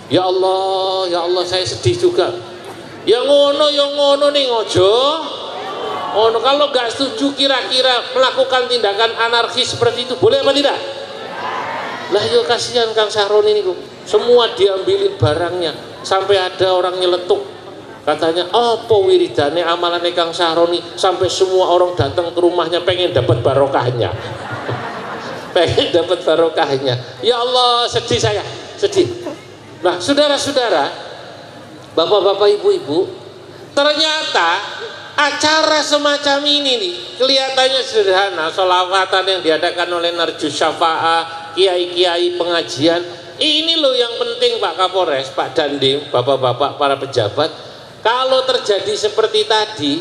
Ya Allah saya sedih juga. Yang ngono nih ngojo. Ngono kalau nggak setuju kira-kira melakukan tindakan anarkis seperti itu boleh apa tidak? Lah yo kasihan Kang Sahroni ini kok. Semua diambilin barangnya sampai ada orang nyeletuk. Katanya, apa wiridane amalannya Kang Sahroni sampai semua orang datang ke rumahnya pengen dapat barokahnya. Pengen dapat barokahnya. Ya Allah, sedih saya, sedih. Nah, saudara-saudara, bapak-bapak, ibu-ibu, ternyata acara semacam ini nih kelihatannya sederhana, sholawatan yang diadakan oleh Narjus Syafa'ah, kiai-kiai pengajian. Ini loh yang penting Pak Kapolres, Pak Dandim, bapak-bapak, para pejabat. Kalau terjadi seperti tadi,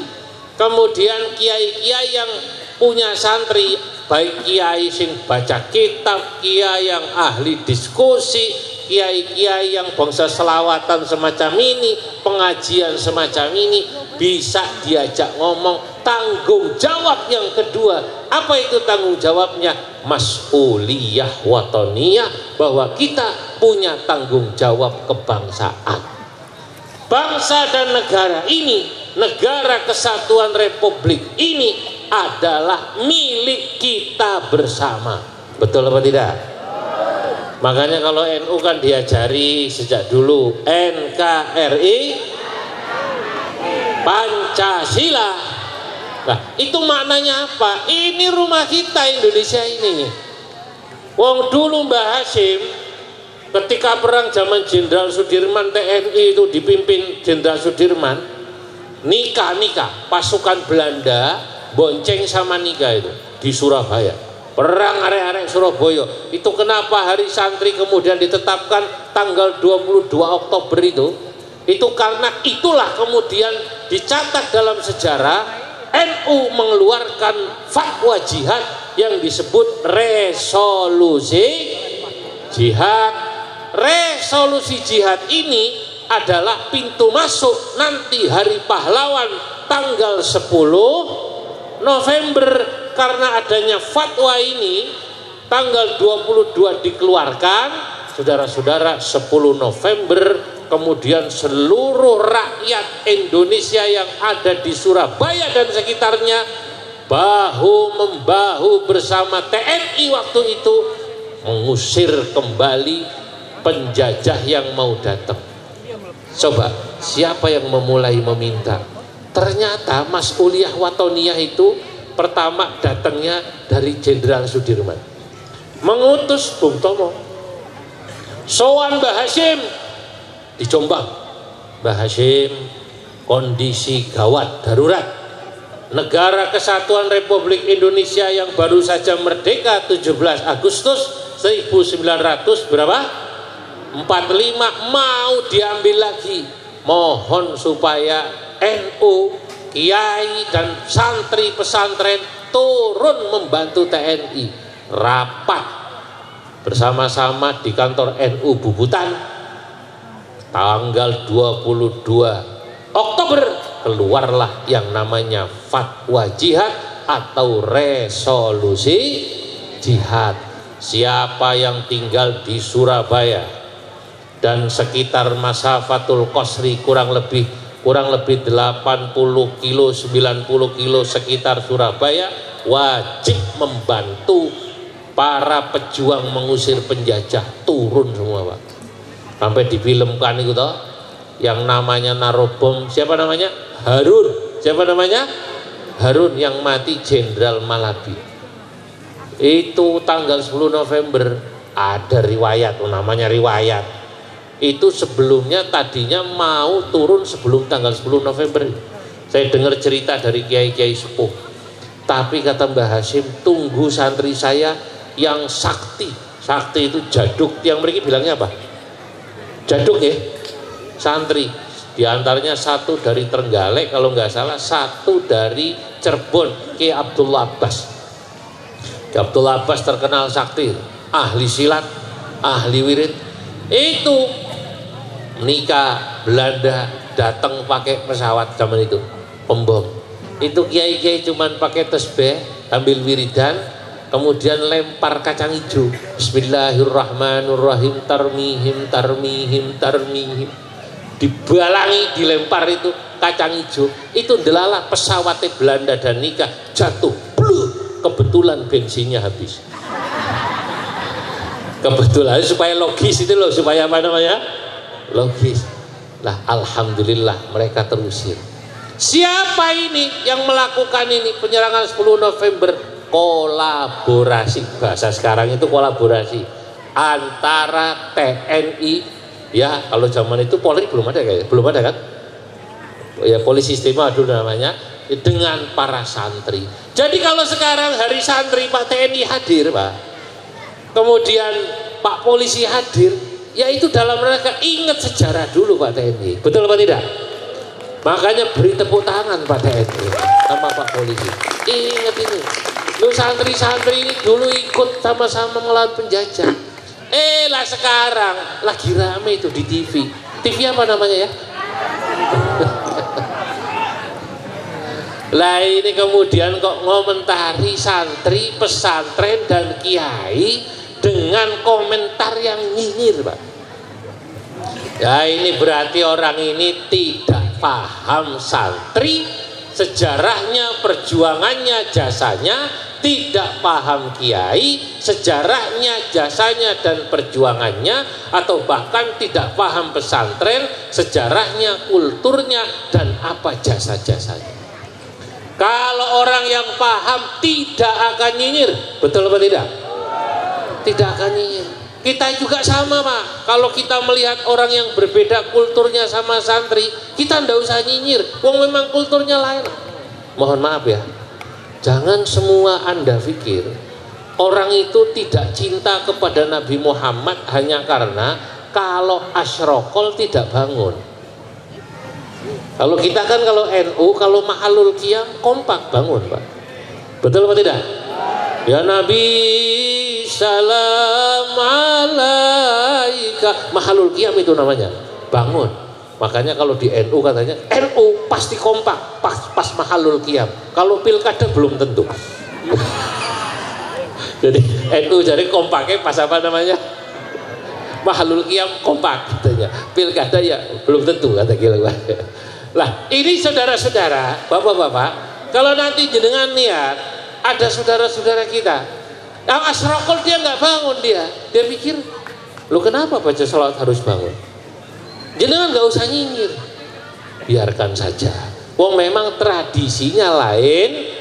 kemudian kiai-kiai yang punya santri, baik kiai sing baca kitab, kiai yang ahli diskusi, kiai-kiai yang bangsa selawatan semacam ini, pengajian semacam ini, bisa diajak ngomong. Tanggung jawab yang kedua, apa itu tanggung jawabnya? Mas'uliyah watoniyah, bahwa kita punya tanggung jawab kebangsaan. Bangsa dan negara ini, negara kesatuan Republik ini adalah milik kita bersama. Betul apa tidak? Makanya kalau NU kan diajari sejak dulu NKRI Pancasila. Nah, itu maknanya apa? Ini rumah kita Indonesia ini. Wong dulu Mbah Hasyim ketika perang zaman Jenderal Sudirman, TNI itu dipimpin Jenderal Sudirman, nikah pasukan Belanda bonceng sama nikah itu di Surabaya. Perang arek-arek Surabaya. Itu kenapa Hari Santri kemudian ditetapkan tanggal 22 Oktober itu? Itu karena itulah kemudian dicatat dalam sejarah NU mengeluarkan fatwa jihad yang disebut resolusi jihad. Resolusi jihad ini adalah pintu masuk nanti Hari Pahlawan tanggal 10 November. Karena adanya fatwa ini tanggal 22 dikeluarkan, saudara-saudara, 10 November kemudian seluruh rakyat Indonesia yang ada di Surabaya dan sekitarnya bahu-membahu bersama TNI waktu itu mengusir kembali penjajah yang mau datang. Coba siapa yang memulai meminta? Ternyata Mas'uliyah Watoniyah itu pertama datangnya dari Jenderal Sudirman, mengutus Bung Tomo sowan Mbah Hasyim di Jombang. Mbah Hasyim, kondisi gawat darurat, negara kesatuan Republik Indonesia yang baru saja merdeka 17 Agustus 1900 berapa? 45 mau diambil lagi. Mohon supaya NU, kiai dan santri pesantren turun membantu TNI. Rapat bersama-sama di kantor NU Bubutan tanggal 22 Oktober keluarlah yang namanya fatwa jihad atau resolusi jihad. Siapa yang tinggal di Surabaya dan sekitar Masafatul Qasri kurang lebih 80 kilo 90 kilo sekitar Surabaya wajib membantu para pejuang mengusir penjajah. Turun semua Pak, sampai difilmkan itu toh, yang namanya narobom, siapa namanya? Harun. Siapa namanya? Harun, yang mati Jenderal Malabi. Itu tanggal 10 November. Ada riwayat, namanya riwayat. Itu sebelumnya tadinya mau turun sebelum tanggal 10 November. Saya dengar cerita dari kiai-kiai sepuh. Tapi kata Mbah Hasyim, tunggu santri saya yang sakti. Sakti itu jaduk, yang mereka bilangnya apa? Jaduk ya, santri. Di antaranya satu dari Trenggalek kalau nggak salah, satu dari Cirebon, Ki Abdullah Abbas. Abdul Abbas terkenal sakti, ahli silat, ahli wirid. Itu nikah Belanda datang pakai pesawat zaman itu, pembom. Itu kiai-kiai cuman pakai tasbih, ambil wiridan, kemudian lempar kacang hijau. Bismillahirrahmanirrahim, tarmihim tarmihim tarmihim. Dibalangi, dilempar itu kacang hijau. Itu delalah pesawatnya Belanda dan nikah jatuh. Bluk. Kebetulan bensinnya habis. Kebetulan supaya logis itu loh, supaya apa namanya? Logis. Lah alhamdulillah mereka terusir. Siapa ini yang melakukan ini penyerangan 10 November? Kolaborasi, bahasa sekarang itu kolaborasi antara TNI, ya kalau zaman itu Polri belum ada kayaknya, belum ada kan? Ya polisi istimewa dulu namanya, dengan para santri. Jadi kalau sekarang hari santri Pak TNI hadir Pak, kemudian Pak polisi hadir, ya itu dalam rangka ingat sejarah dulu Pak TNI, betul apa tidak? Makanya beri tepuk tangan Pak TNI sama Pak polisi. Ingat ini, lu santri-santri ini dulu ikut sama-sama melawan penjajah. Lah sekarang lagi rame itu di TV. TV apa namanya ya? Lah ini kemudian kok ngomentari santri, pesantren dan kiai dengan komentar yang nyinyir Pak. Ya ini berarti orang ini tidak paham santri, sejarahnya, perjuangannya, jasanya, tidak paham kiai, sejarahnya, jasanya dan perjuangannya, atau bahkan tidak paham pesantren, sejarahnya, kulturnya dan apa jasa-jasanya. Kalau orang yang paham tidak akan nyinyir, betul apa tidak? Tidak akan nyinyir. Kita juga sama Pak. Kalau kita melihat orang yang berbeda kulturnya sama santri, kita ndak usah nyinyir. Wong memang kulturnya lain. Mohon maaf ya, jangan semua Anda pikir orang itu tidak cinta kepada Nabi Muhammad hanya karena kalau asyrokol tidak bangun. Kalau kita kan kalau NU, kalau Mahalul Qiyam kompak bangun Pak. Betul apa tidak? Ya Nabi salam alaika. Mahalul Qiyam itu namanya, bangun. Makanya kalau di NU katanya NU pasti kompak pas Mahalul Qiyam. Kalau pilkada belum tentu. Jadi NU jadi kompaknya pas apa namanya? Mahalul Qiyam kompak katanya. Pilkada ya belum tentu kata gila. Lah ini saudara-saudara, bapak-bapak, kalau nanti jenengan niat ada saudara-saudara kita yang asrokol dia nggak bangun, dia pikir lu kenapa baca sholat harus bangun? Jenengan nggak usah nyinyir, biarkan saja. Wong memang tradisinya lain.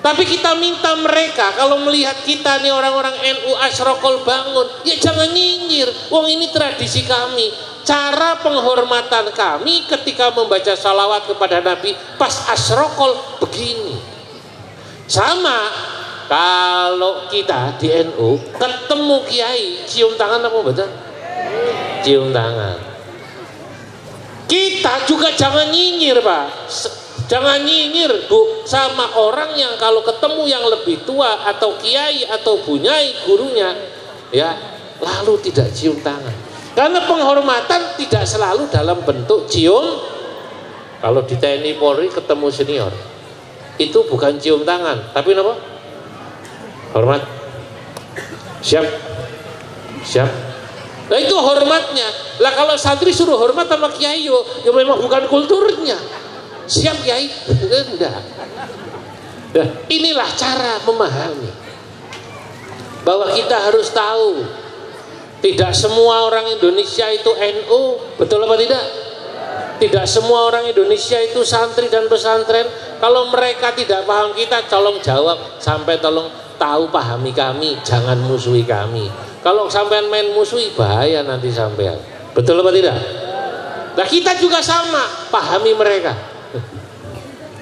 Tapi kita minta mereka kalau melihat kita nih orang-orang NU asrokol bangun, ya jangan nyinyir. Wong ini tradisi kami. Cara penghormatan kami ketika membaca salawat kepada Nabi pas asrokol begini. Sama kalau kita di NU ketemu kiai cium tangan apa betul? Cium tangan. Kita juga jangan nyinyir Pak. Jangan nyinyir Bu sama orang yang kalau ketemu yang lebih tua atau kiai atau bunyai gurunya ya lalu tidak cium tangan. Karena penghormatan tidak selalu dalam bentuk cium. Kalau di TNI Polri ketemu senior itu bukan cium tangan, tapi apa? Hormat. Siap. Siap. Nah itu hormatnya. Lah kalau santri suruh hormat sama kiai ya memang bukan kulturnya. Siap kiai. Enggak. Nah, inilah cara memahami bahwa kita harus tahu tidak semua orang Indonesia itu NU, betul apa tidak? Tidak semua orang Indonesia itu santri dan pesantren. Kalau mereka tidak paham kita, tolong jawab sampai tolong tahu pahami kami, jangan musuhi kami. Kalau sampean main musuhi bahaya nanti sampean. Betul apa tidak? Nah kita juga sama, pahami mereka.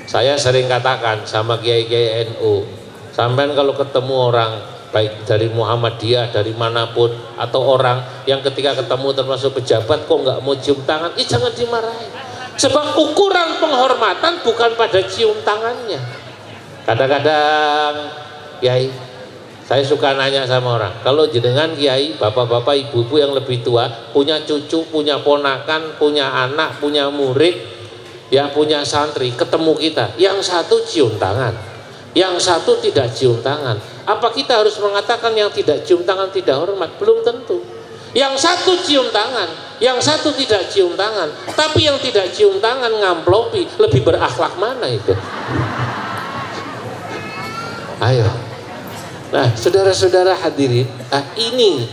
Saya sering katakan sama kiai-kiai NU, sampean kalau ketemu orang baik dari Muhammadiyah, dari manapun, atau orang yang ketika ketemu termasuk pejabat kok nggak mau cium tangan, jangan dimarahi. Sebab ukuran penghormatan bukan pada cium tangannya. Kadang-kadang Kiai, saya suka nanya sama orang, kalau jenengan Kiai, bapak-bapak, ibu-ibu yang lebih tua, punya cucu, punya ponakan, punya anak, punya murid, ya punya santri, ketemu kita, yang satu cium tangan, yang satu tidak cium tangan. Apa kita harus mengatakan yang tidak cium tangan tidak hormat? Belum tentu. Yang satu cium tangan, yang satu tidak cium tangan. Tapi yang tidak cium tangan ngamplopi, lebih berakhlak mana itu? Ayo. Nah, saudara-saudara hadirin, ini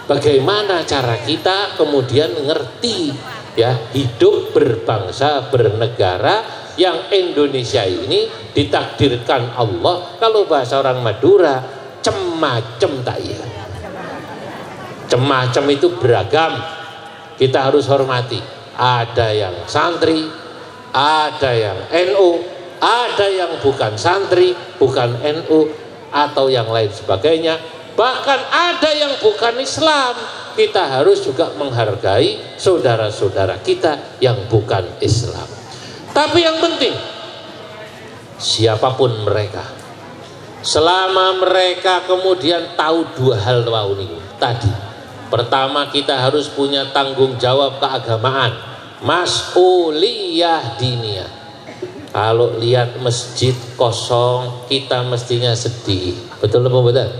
bagaimana cara kita kemudian ngerti ya hidup berbangsa bernegara yang Indonesia ini ditakdirkan Allah, kalau bahasa orang Madura, cemacem tak iya. Cemacem itu beragam, kita harus hormati. Ada yang santri, ada yang NU, ada yang bukan santri, bukan NU, atau yang lain sebagainya. Bahkan ada yang bukan Islam. Kita harus juga menghargai saudara-saudara kita yang bukan Islam. Tapi yang penting, siapapun mereka, selama mereka kemudian tahu dua hal ini tadi. Pertama, kita harus punya tanggung jawab keagamaan, mas'uliyah diniyah. Kalau lihat masjid kosong, kita mestinya sedih. Betul apa betul?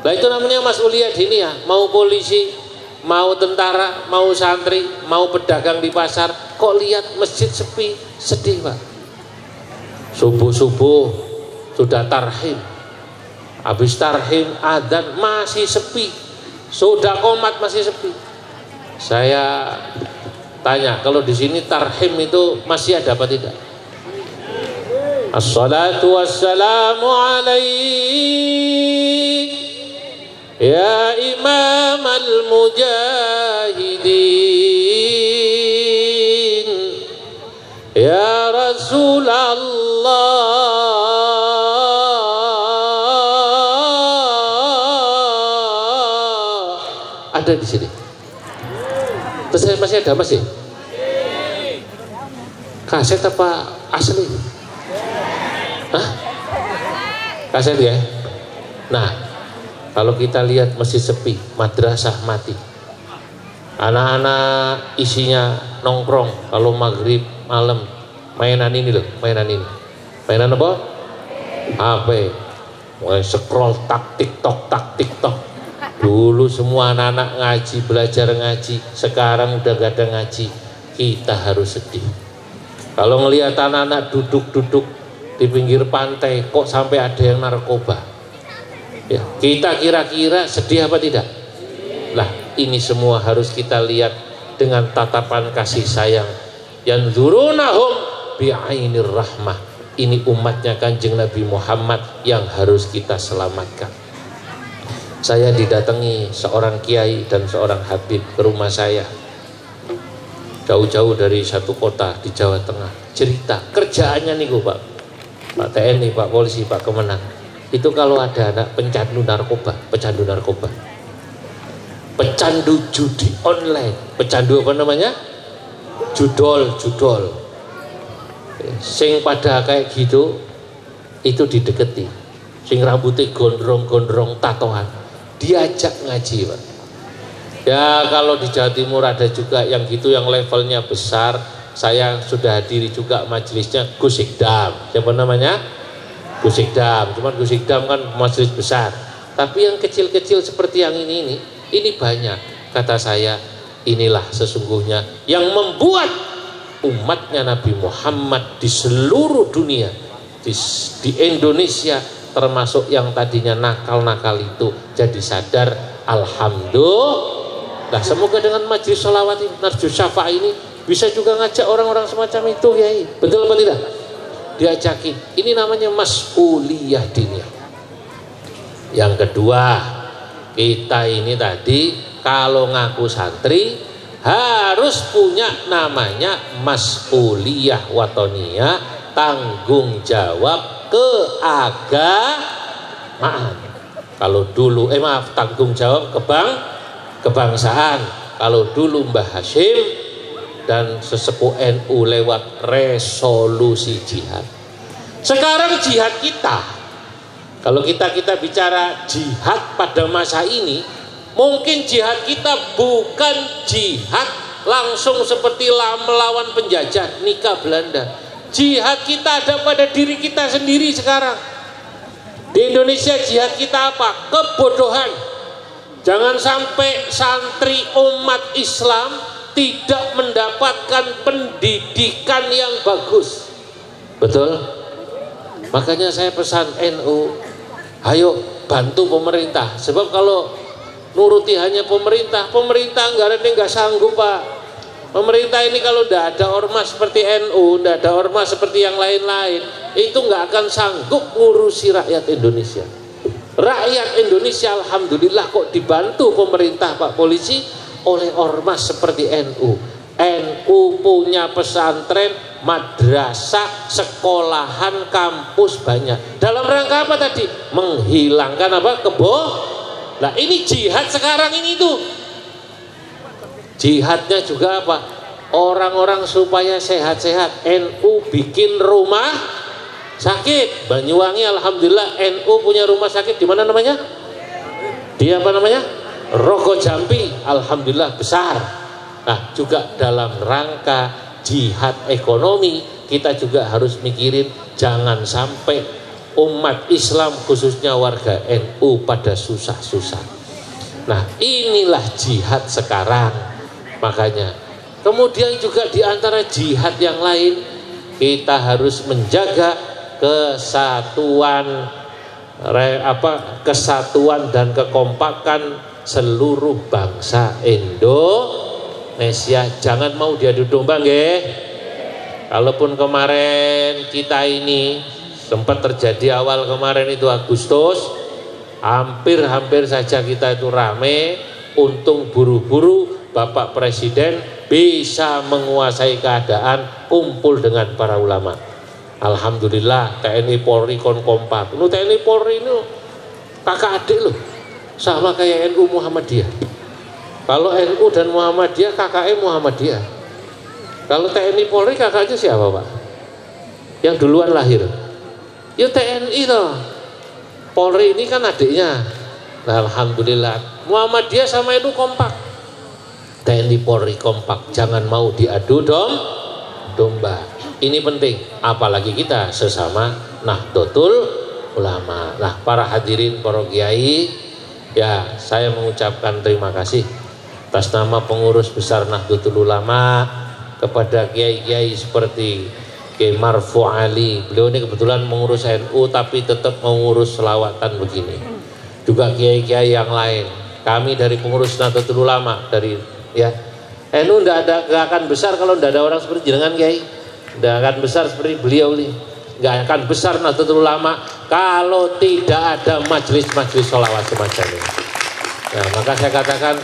Nah, itu namanya mas'uliyah diniyah. Mau polisi, mau tentara, mau santri, mau pedagang di pasar, kok lihat masjid sepi, sedih Pak. Subuh-subuh sudah tarhim, habis tarhim adzan masih sepi, sudah qomat masih sepi. Saya tanya, kalau di sini tarhim itu masih ada apa tidak? Assalatu wassalamu alaik ya imam al-mujahidin ya Rasulullah. Ada di sini. Terus masih ada masih? Kaset apa asli? Hah? Kaset ya? Nah, kalau kita lihat masih sepi, madrasah mati. Anak-anak isinya nongkrong, kalau maghrib malam mainan ini loh, mainan ini. Mainan apa? HP. Mulai scroll tak TikTok, tak TikTok. Dulu semua anak-anak ngaji, belajar ngaji, sekarang udah gak ada ngaji. Kita harus sedih. Kalau ngelihat anak-anak duduk-duduk di pinggir pantai, kok sampai ada yang narkoba? Ya, kita kira-kira sedih apa tidak? Lah, ini semua harus kita lihat dengan tatapan kasih sayang. Yanzurunahum bi'ainir rahmah. Ini umatnya Kanjeng Nabi Muhammad yang harus kita selamatkan. Saya didatangi seorang kiai dan seorang habib ke rumah saya, jauh-jauh dari satu kota di Jawa Tengah. Cerita kerjaannya nih Pak TNI, Pak Polisi, Pak Kemenang. Itu kalau ada anak pecandu narkoba, pecandu judi online, pecandu apa namanya? Judol. Sing pada kayak gitu, itu dideketi. Sing rambutnya gondrong-gondrong tatoan, diajak ngaji Pak. Ya kalau di Jawa Timur ada juga yang gitu, yang levelnya besar. Saya sudah hadiri juga majelisnya Gus Ikdam. Siapa namanya? Gus Ikdam. Cuman Gus Ikdam kan majelis besar. Tapi yang kecil-kecil seperti yang ini banyak. Kata saya, inilah sesungguhnya yang membuat umatnya Nabi Muhammad di seluruh dunia, di Indonesia termasuk yang tadinya nakal-nakal itu jadi sadar. Alhamdulillah. Nah, semoga dengan majelis sholawat ini, narju syafa' ini bisa juga ngajak orang-orang semacam itu, Yai. Betul apa tidak? Diajakin. Ini namanya mas'uliyah diniyah. Yang kedua, kita ini tadi kalau ngaku santri harus punya namanya mas'uliyah watoniyah, tanggung jawab keagamaan. Kalau dulu tanggung jawab kebangsaan. Kalau dulu Mbah Hashim dan sesepuh NU lewat resolusi jihad. Sekarang jihad kita Kalau kita bicara jihad pada masa ini, mungkin jihad kita bukan jihad langsung seperti melawan penjajah nikah Belanda. Jihad kita ada pada diri kita sendiri sekarang. Di Indonesia jihad kita apa? Kebodohan. Jangan sampai santri umat Islam tidak mendapatkan pendidikan yang bagus. Betul? Makanya saya pesan NU, ayo bantu pemerintah. Sebab kalau nuruti hanya pemerintah anggarannya nggak sanggup, Pak. Pemerintah ini kalau tidak ada ormas seperti NU, tidak ada ormas seperti yang lain-lain, itu nggak akan sanggup ngurusi rakyat Indonesia. Rakyat Indonesia alhamdulillah kok dibantu pemerintah, Pak Polisi, oleh ormas seperti NU. NU punya pesantren, madrasah, sekolahan, kampus banyak. Dalam rangka apa tadi? Menghilangkan apa? Nah ini jihad sekarang ini tuh. Jihadnya juga apa? Orang-orang supaya sehat-sehat. NU bikin rumah sakit. Banyuwangi alhamdulillah NU punya rumah sakit di mana namanya? Di apa namanya? Rogo Jambi, alhamdulillah besar. Nah juga dalam rangka jihad ekonomi kita juga harus mikirin jangan sampai umat Islam khususnya warga NU pada susah-susah. Nah inilah jihad sekarang. Makanya kemudian juga di antara jihad yang lain kita harus menjaga kesatuan dan kekompakan seluruh bangsa Indonesia. Jangan mau diadu domba, nggih. Kalaupun kemarin kita ini sempat terjadi awal kemarin itu Agustus, hampir saja kita itu rame, untung buru-buru Bapak Presiden bisa menguasai keadaan, kumpul dengan para ulama. Alhamdulillah TNI Polri kompak. TNI Polri ini kakak adik loh, sama kayak NU Muhammadiyah. Kalau NU dan Muhammadiyah kakaknya Muhammadiyah. Kalau TNI Polri kakaknya siapa, Pak? Yang duluan lahir. Ya TNI toh. Polri ini kan adiknya. Nah, alhamdulillah Muhammadiyah sama NU kompak. TNI Polri kompak, jangan mau diadu domba. Ini penting, apalagi kita sesama Nahdlatul Ulama. Nah, para hadirin, para kiai, ya saya mengucapkan terima kasih atas nama pengurus besar Nahdlatul Ulama kepada kiai-kiai seperti Kiai Marfu Ali. Beliau ini kebetulan mengurus NU tapi tetap mengurus selawatan begini. Juga kiai-kiai yang lain. Kami dari pengurus Nahdlatul Ulama dari NU nggak akan besar kalau nggak ada orang seperti jenengan, Kiai. Nggak akan besar seperti beliau nih. Nggak akan besar Nahdlatul Ulama kalau tidak ada majelis-majelis sholawat semacam ini. Nah, maka saya katakan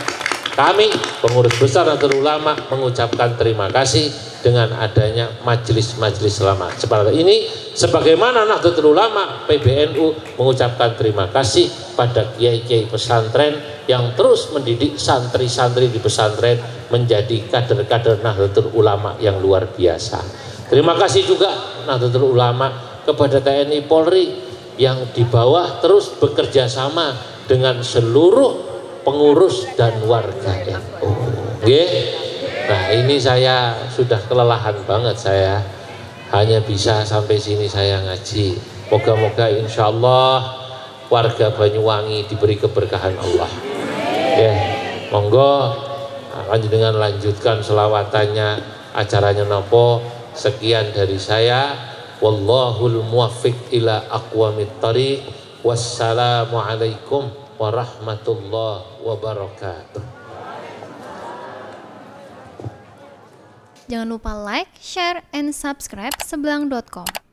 kami pengurus besar Nahdlatul Ulama mengucapkan terima kasih dengan adanya majelis-majelis selamat seperti ini. Sebagaimana Nahdlatul Ulama PBNU mengucapkan terima kasih pada kiai-kiai pesantren yang terus mendidik santri-santri di pesantren menjadi kader-kader Nahdlatul Ulama yang luar biasa. Terima kasih juga Nahdlatul Ulama kepada TNI Polri yang di bawah terus bekerja sama dengan seluruh pengurus dan warga NU. Nah ini saya sudah kelelahan banget, saya hanya bisa sampai sini saya ngaji. Moga-moga insya Allah warga Banyuwangi diberi keberkahan Allah. Monggo dengan lanjutkan selawatannya, acaranya nopo. Sekian dari saya. Wallahul muwaffiq ila aqwamit thariq. Wassalamualaikum warahmatullahi wabarakatuh. Jangan lupa like, share, and subscribe sebelang.com.